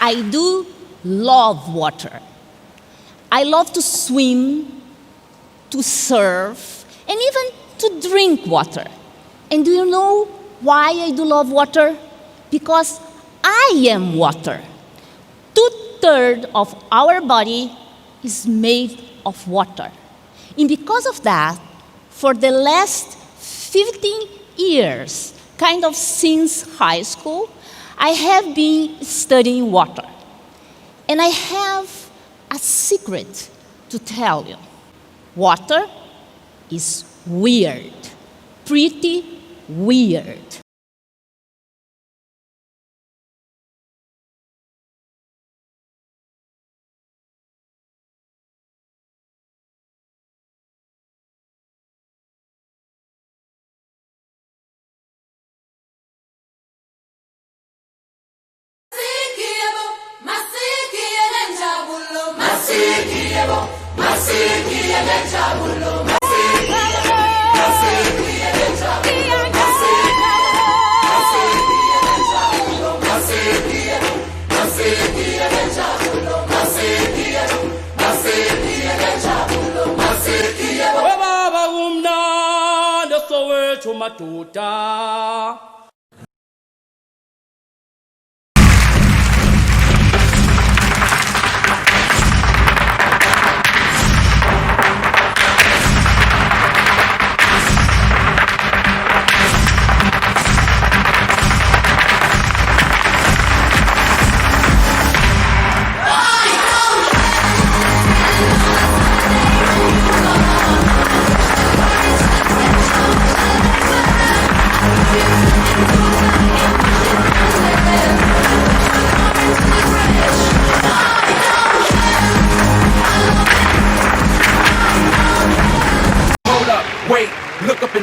I do love water. I love to swim, to surf, and even to drink water. And do you know why I do love water? Because I am water. 2/3 of our body is made of water. And because of that, for the last 15 years, kind of since high school, I have been studying water. And I have a secret to tell you. Water is weird, pretty weird.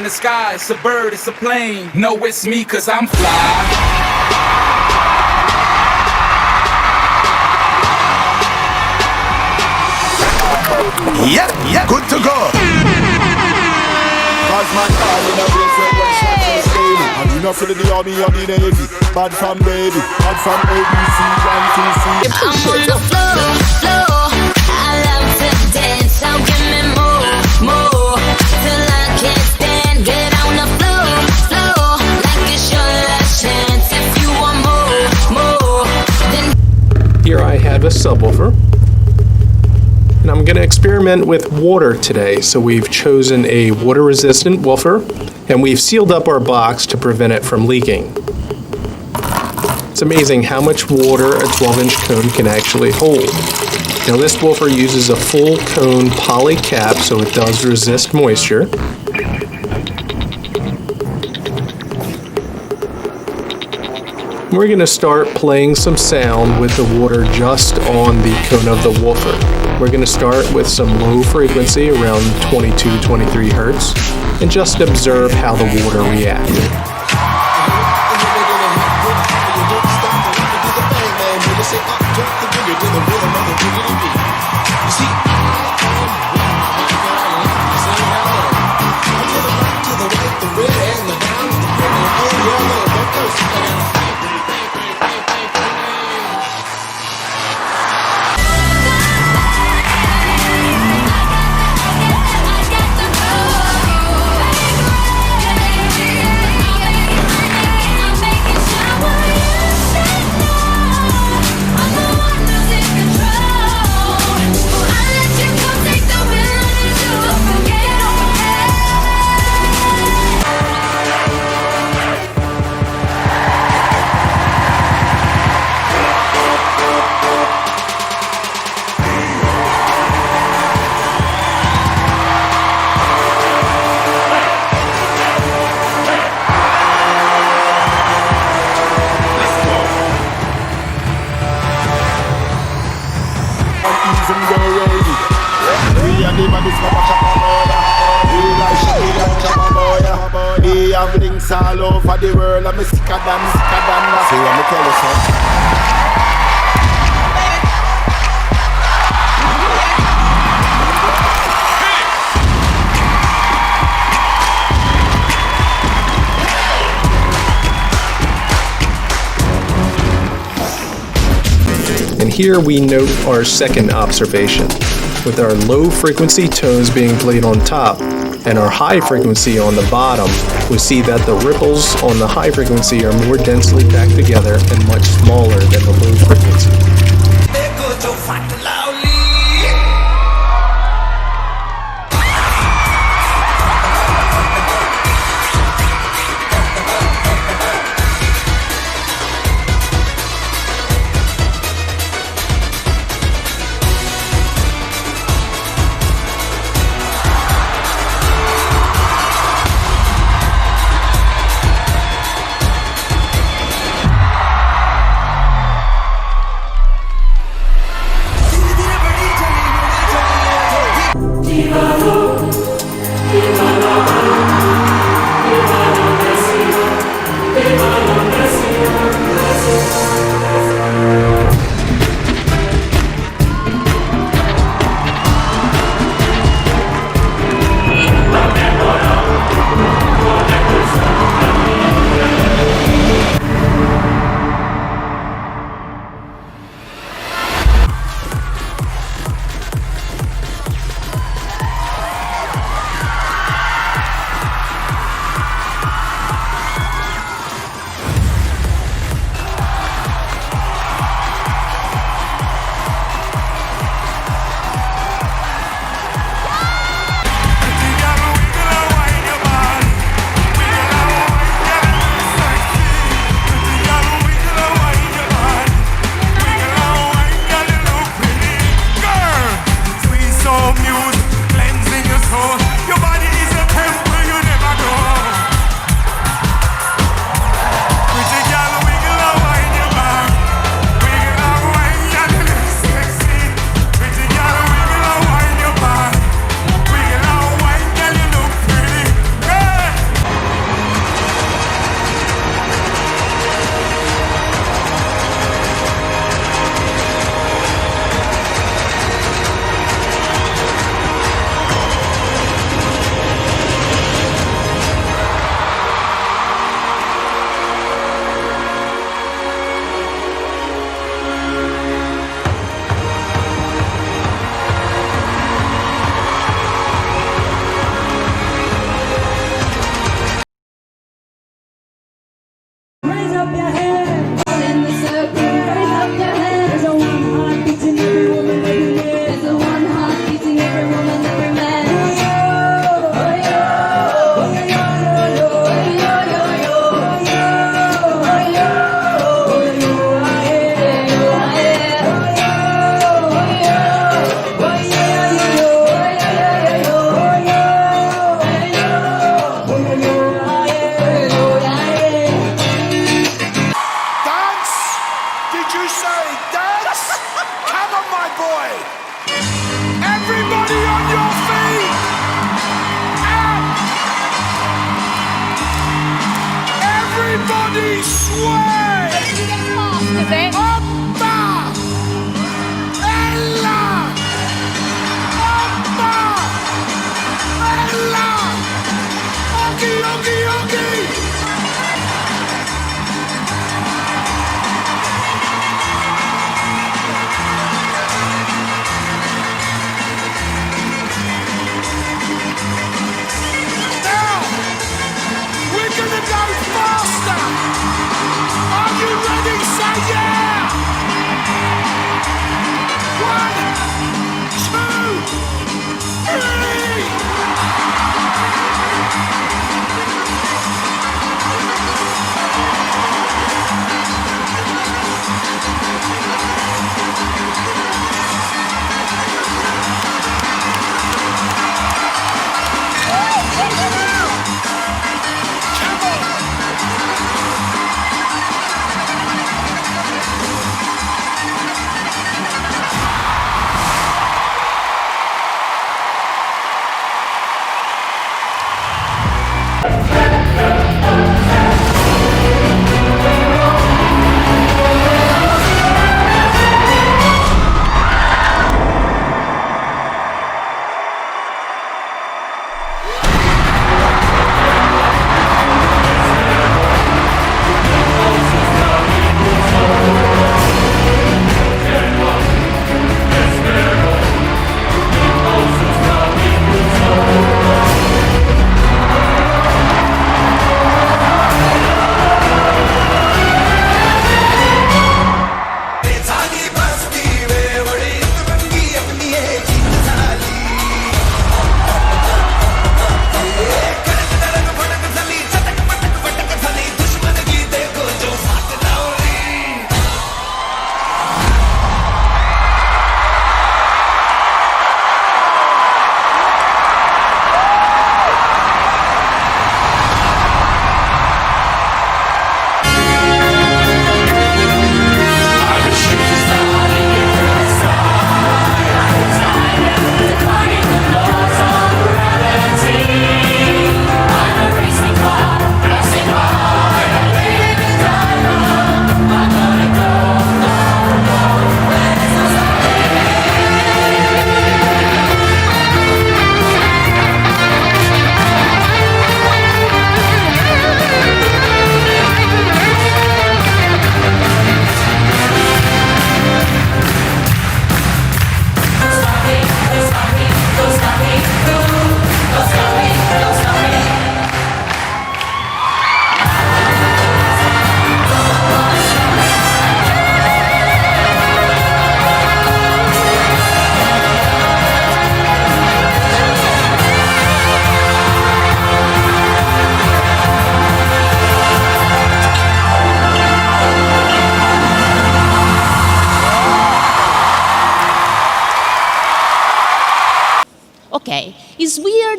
The sky, it's a bird, it's a plane. No, it's me, cause I'm fly. Yep, good to go. Cause man, all in a place where one shot is daily. And you not for the army or the navy. Bad from baby, bad from ABC, 1, 2, 3. I'm on the floor. I love to dance, so give me more, till I can't stand. Get on the floor, like it's your last chance. If you want more, then here I have a subwoofer, and I'm going to experiment with water today. So we've chosen a water-resistant woofer, and we've sealed up our box to prevent it from leaking. It's amazing how much water a 12-inch cone can actually hold. Now this woofer uses a full cone poly cap, so it does resist moisture. We're going to start playing some sound with the water just on the cone of the woofer. We're going to start with some low frequency around 22-23 hertz and just observe how the water reacts. Things all over the world, I'm sicker than. See what me tell you, son? here we note our second observation. With our low frequency tones being played on top and our high frequency on the bottom, we see that the ripples on the high frequency are more densely packed together and much smaller than the low frequency.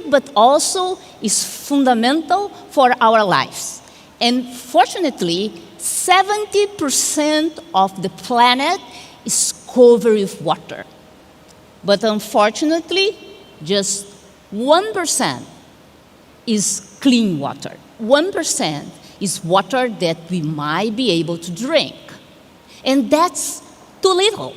but also is fundamental for our lives. And fortunately, 70% of the planet is covered with water. But unfortunately, just 1% is clean water. 1% is water that we might be able to drink. And that's too little.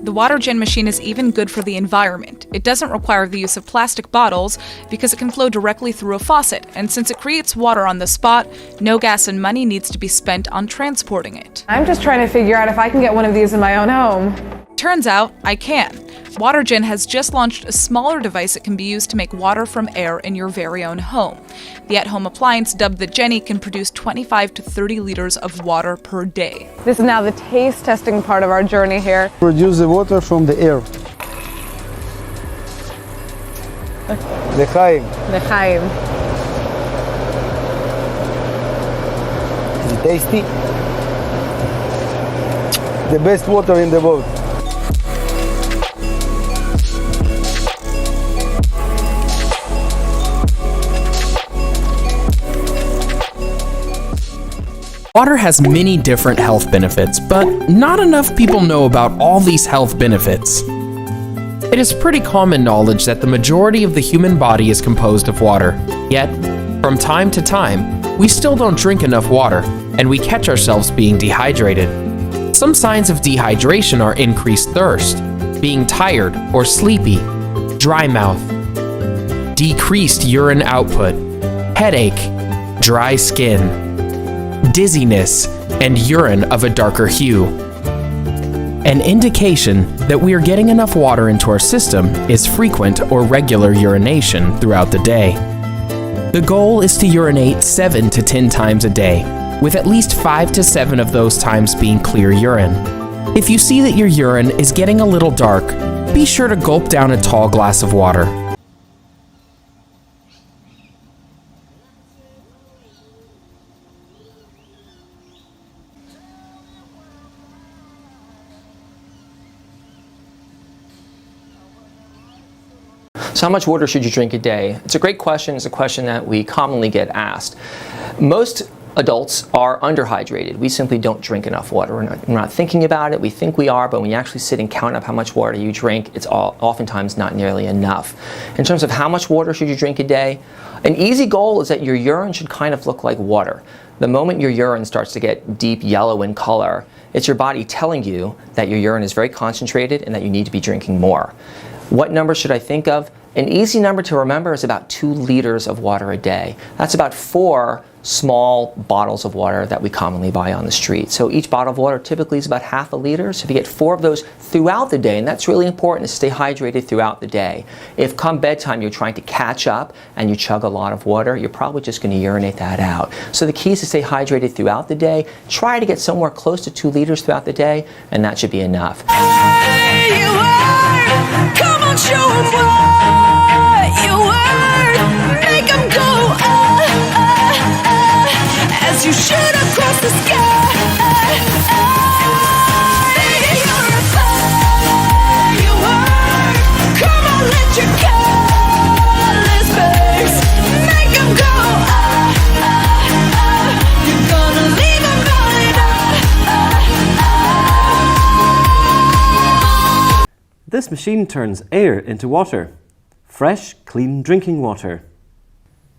The water gen machine is even good for the environment. It doesn't require the use of plastic bottles because it can flow directly through a faucet, and since it creates water on the spot, no gas and money needs to be spent on transporting it. I'm just trying to figure out if I can get one of these in my own home. Turns out, I can. WaterGen has just launched a smaller device that can be used to make water from air in your very own home. The at-home appliance, dubbed the Jenny, can produce 25 to 30 liters of water per day. This is now the taste testing part of our journey here. Produce the water from the air. L'chaim. L'chaim. Is it tasty? The best water in the world. Water has many different health benefits, but not enough people know about all these health benefits. It is pretty common knowledge that the majority of the human body is composed of water. Yet, from time to time, we still don't drink enough water, and we catch ourselves being dehydrated. Some signs of dehydration are increased thirst, being tired or sleepy, dry mouth, decreased urine output, headache, dry skin, dizziness, and urine of a darker hue. An indication that we are getting enough water into our system is frequent or regular urination throughout the day. The goal is to urinate 7 to 10 times a day, with at least 5 to 7 of those times being clear urine. If you see that your urine is getting a little dark, be sure to gulp down a tall glass of water. So how much water should you drink a day? It's a great question. It's a question that we commonly get asked. Most adults are underhydrated. We simply don't drink enough water. We're not thinking about it. We think we are, but when you actually sit and count up how much water you drink, it's oftentimes not nearly enough. In terms of how much water should you drink a day, an easy goal is that your urine should kind of look like water. The moment your urine starts to get deep yellow in color, it's your body telling you that your urine is very concentrated and that you need to be drinking more. What number should I think of? An easy number to remember is about 2 liters of water a day. That's about 4 small bottles of water that we commonly buy on the street. So each bottle of water typically is about half a liter. So if you get 4 of those throughout the day, and that's really important to stay hydrated throughout the day. If come bedtime you're trying to catch up and you chug a lot of water, you're probably just going to urinate that out. So the key is to stay hydrated throughout the day. Try to get somewhere close to 2 liters throughout the day, and that should be enough. Hey, you are. Come on, show 'em what you were. Make 'em go, as you shoot across the sky. You're a firework. Come on, let your colors burst. Make 'em go, you're gonna leave 'em burning. This machine turns air into water. Fresh, clean drinking water.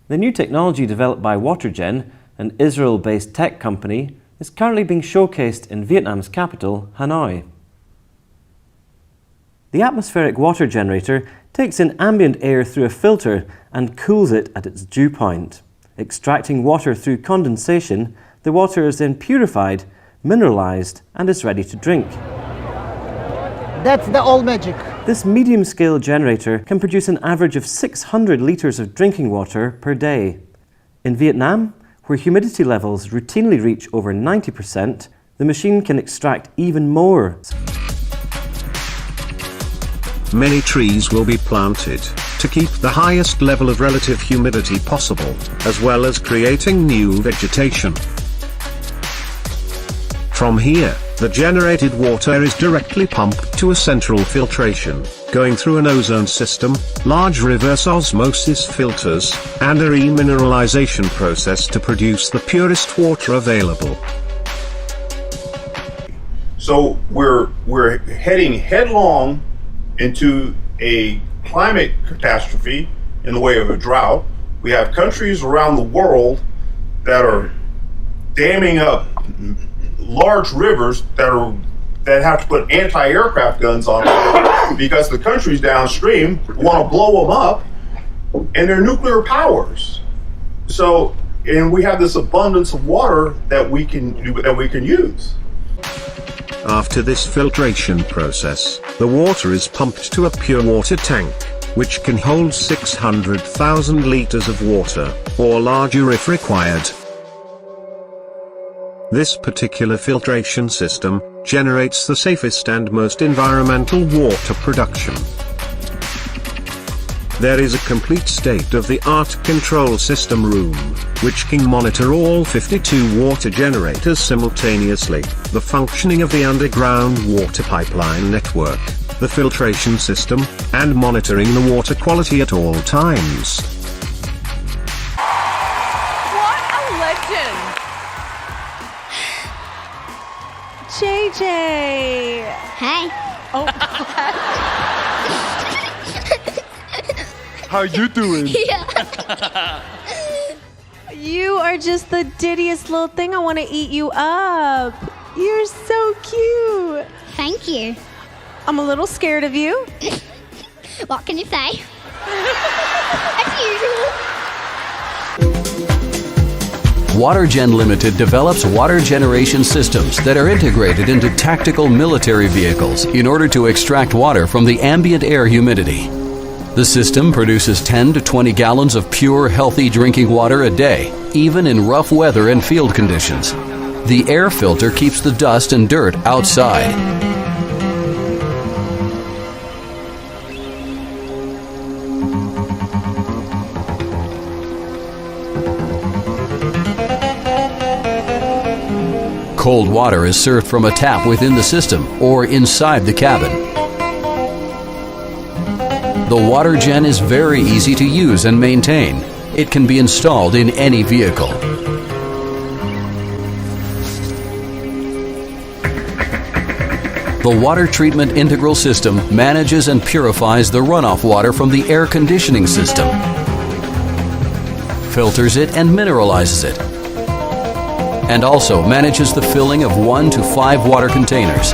The new technology developed by WaterGen, an Israel-based tech company, is currently being showcased in Vietnam's capital, Hanoi. The atmospheric water generator takes in ambient air through a filter and cools it at its dew point. Extracting water through condensation, the water is then purified, mineralized, and is ready to drink. That's the old magic. This medium-scale generator can produce an average of 600 litres of drinking water per day. In Vietnam, where humidity levels routinely reach over 90%, the machine can extract even more. Many trees will be planted to keep the highest level of relative humidity possible, as well as creating new vegetation. From here, the generated water is directly pumped to a central filtration going through an ozone system, large reverse osmosis filters, and a remineralization process to produce the purest water available. So we're heading headlong into a climate catastrophe in the way of a drought. We have countries around the world that are damming up large rivers that have to put anti-aircraft guns on them because the countries downstream want to blow them up, and they're nuclear powers. So, and we have this abundance of water that we can use. After this filtration process, the water is pumped to a pure water tank, which can hold 600,000 liters of water, or larger if required. This particular filtration system generates the safest and most environmental water production. There is a complete state-of-the-art control system room, which can monitor all 52 water generators simultaneously, the functioning of the underground water pipeline network, the filtration system, and monitoring the water quality at all times. What a legend! JJ! Hey. Oh, How you doing? Yeah. you are just the dittiest little thing. I want to eat you up. You're so cute. Thank you. I'm a little scared of you. What can you say? As usual. WaterGen Limited develops water generation systems that are integrated into tactical military vehicles in order to extract water from the ambient air humidity. The system produces 10 to 20 gallons of pure, healthy drinking water a day, even in rough weather and field conditions. The air filter keeps the dust and dirt outside. Cold water is served from a tap within the system or inside the cabin. The WaterGen is very easy to use and maintain. It can be installed in any vehicle. The water treatment integral system manages and purifies the runoff water from the air conditioning system, filters it and mineralizes it, and also manages the filling of 1 to 5 water containers.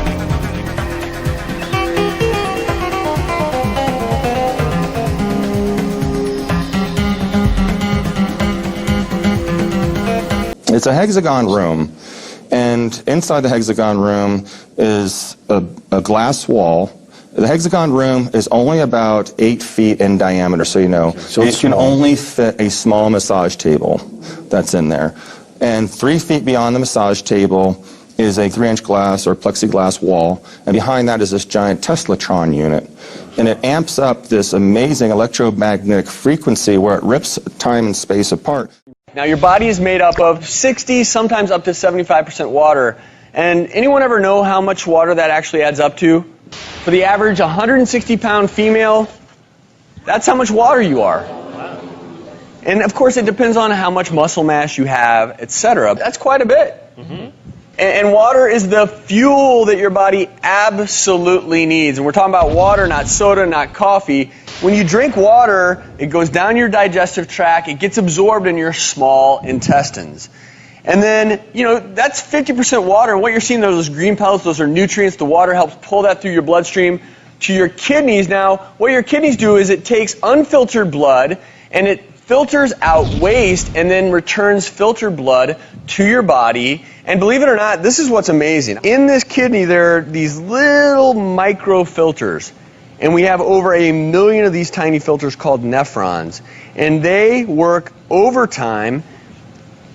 It's a hexagon room, and inside the hexagon room is a glass wall. The hexagon room is only about 8 feet in diameter, so you know. So it can only fit a small massage table that's in there. And 3 feet beyond the massage table is a 3-inch glass or plexiglass wall, and behind that is this giant Teslatron unit. And it amps up this amazing electromagnetic frequency where it rips time and space apart. Now your body is made up of 60, sometimes up to 75% water. And anyone ever know how much water that actually adds up to? For the average 160-pound female, that's how much water you are. And of course it depends on how much muscle mass you have, etc. That's quite a bit. And water is the fuel that your body absolutely needs. And we're talking about water, not soda, not coffee. When you drink water, it goes down your digestive tract, it gets absorbed in your small intestines. And then, you know, that's 50% water, and what you're seeing, those green pellets, those are nutrients. The water helps pull that through your bloodstream to your kidneys. Now, what your kidneys do is it takes unfiltered blood, and it filters out waste, and then returns filtered blood to your body. And believe it or not, this is what's amazing. In this kidney, there are these little micro filters. And we have over 1 million of these tiny filters called nephrons. And they work overtime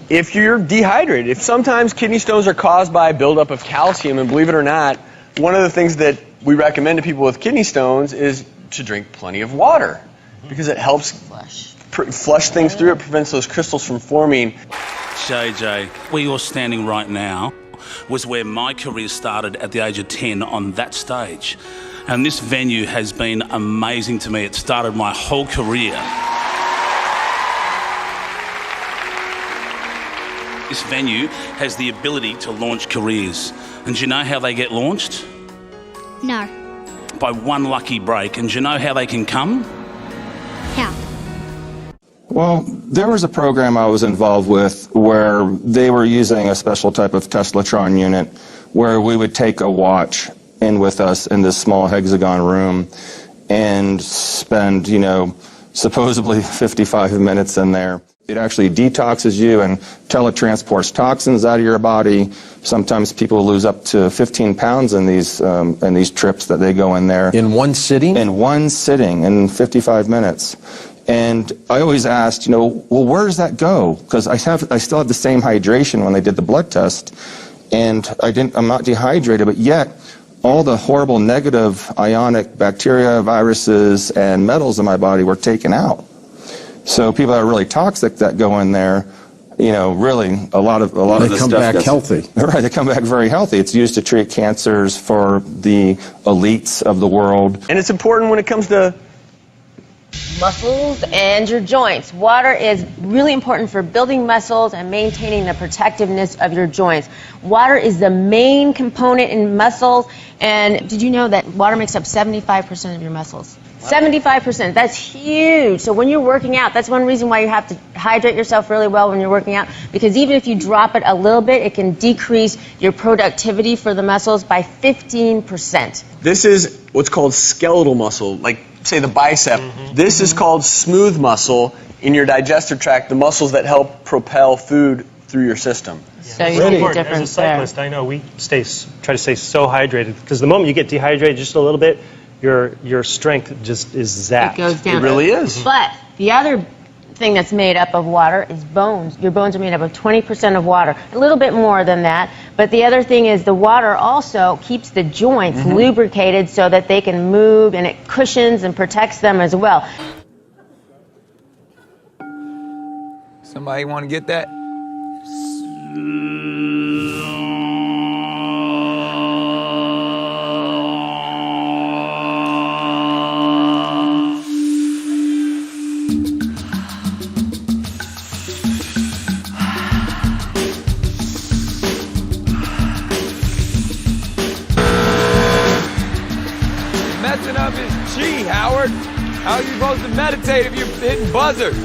if you're dehydrated. If sometimes kidney stones are caused by a buildup of calcium, and believe it or not, one of the things that we recommend to people with kidney stones is to drink plenty of water, because it helps flush things through. It prevents those crystals from forming. JJ, where you're standing right now was where my career started at the age of 10 on that stage. And this venue has been amazing to me. It started my whole career. This venue has the ability to launch careers. And do you know how they get launched? No. By one lucky break. And do you know how they can come? How? Well, there was a program I was involved with where they were using a special type of Teslatron unit where we would take a watch in with us in this small hexagon room and spend, supposedly 55 minutes in there. It actually detoxes you and teletransports toxins out of your body. Sometimes people lose up to 15 pounds in these trips that they go in there. In one sitting? In one sitting, in 55 minutes. And I always asked, well, where does that go? Because I still have the same hydration when they did the blood test, and I'm not dehydrated, but yet all the horrible negative ionic bacteria, viruses, and metals in my body were taken out. So people that are really toxic that go in there, really a lot of the stuff. They come back healthy. Right, they come back very healthy. It's used to treat cancers for the elites of the world. And it's important when it comes to muscles and your joints. Water is really important for building muscles and maintaining the protectiveness of your joints. Water is the main component in muscles, and did you know that water makes up 75% of your muscles? 75%, that's huge. So when you're working out, that's one reason why you have to hydrate yourself really well when you're working out, because even if you drop it a little bit, it can decrease your productivity for the muscles by 15%. This is what's called skeletal muscle, like say the bicep. This is called smooth muscle in your digestive tract, the muscles that help propel food through your system. So you see the difference. As a cyclist, I know we try to stay so hydrated, because the moment you get dehydrated just a little bit, your strength just is zapped. It goes down. It really is. But the other thing that's made up of water is bones. Your bones are made up of 20% of water, a little bit more than that. But the other thing is the water also keeps the joints lubricated so that they can move, and it cushions and protects them as well. Somebody want to get that? Messing up his chi, Howard. How are you supposed to meditate if you're hitting buzzers?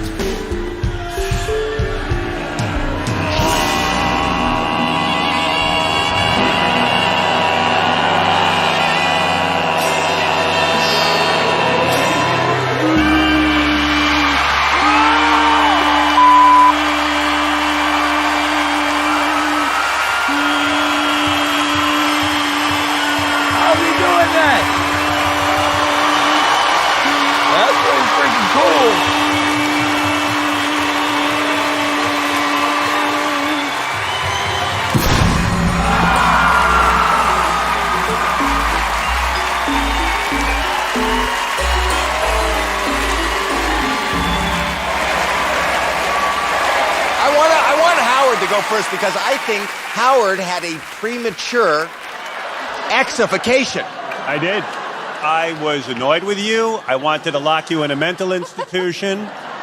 How's he doing that? That's pretty freaking cool. I want Howard to go first, because I think Howard had a premature X-ification. I did. I was annoyed with you. I wanted to lock you in a mental institution.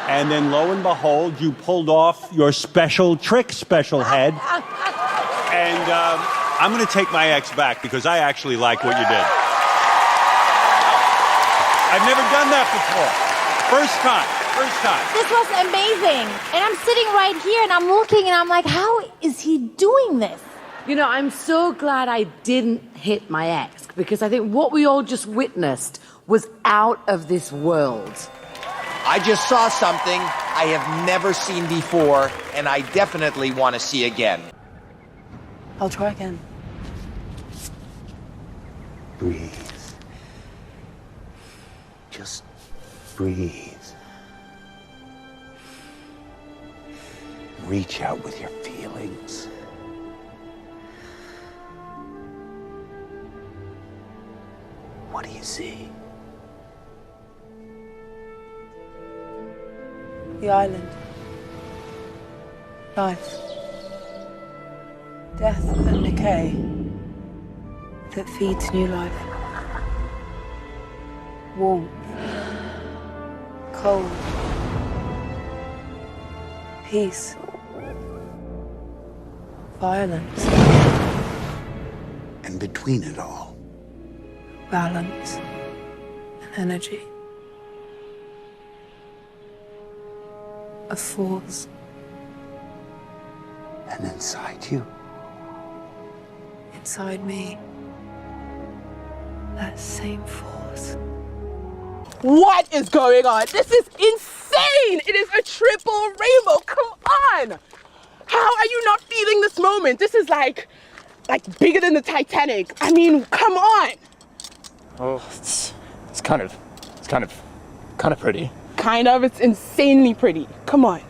And then lo and behold, you pulled off your special trick, special head. And I'm going to take my X back, because I actually like what you did. I've never done that before. First time. This was amazing. And I'm sitting right here and I'm looking and I'm like, how is he doing this? I'm so glad I didn't hit my ex, because I think what we all just witnessed was out of this world. I just saw something I have never seen before, and I definitely want to see again. I'll try again. Breathe. Just breathe. Reach out with your feelings. What do you see? The island. Life. Death and decay that feeds new life. warmth, cold, peace, violence, And between it all, balance, and energy. A force. and inside you, Inside me. That same force. What is going on? This is insane! It is a triple rainbow. Come on! How are you not feeling this moment? This is like bigger than the Titanic. I mean, come on! Oh, it's kind of pretty. Kind of, it's insanely pretty. Come on.